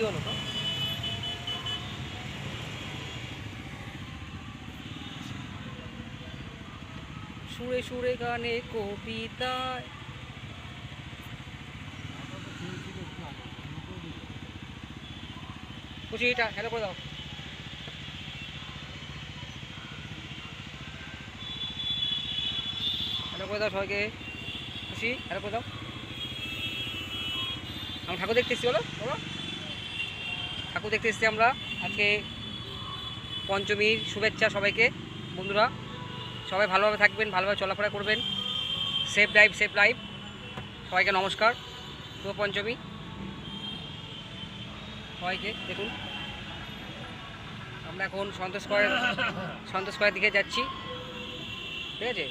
হলো তো? সুরে সুরে গানে কবিতায় খুশি এটা হ্যালো করে দাও। হ্যালো করে দাও সবাইকে। খুশি হ্যালো করে দাও। আমরা ঠাকুর দেখতে এসেছি, বলো বলো। ঠাকুর দেখতে এসেছি আমরা আজকে। পঞ্চমীর শুভেচ্ছা সবাইকে। বন্ধুরা সবাই ভালোভাবে থাকবেন, ভালোভাবে চলাফেরা করবেন। Safe drive safe life. সবাইকে নমস্কার, শুভ পঞ্চমী সবাইকে। দেখুন আমরা এখন সন্তোষ স্কয়ারের দিকে যাচ্ছি, ঠিক আছে।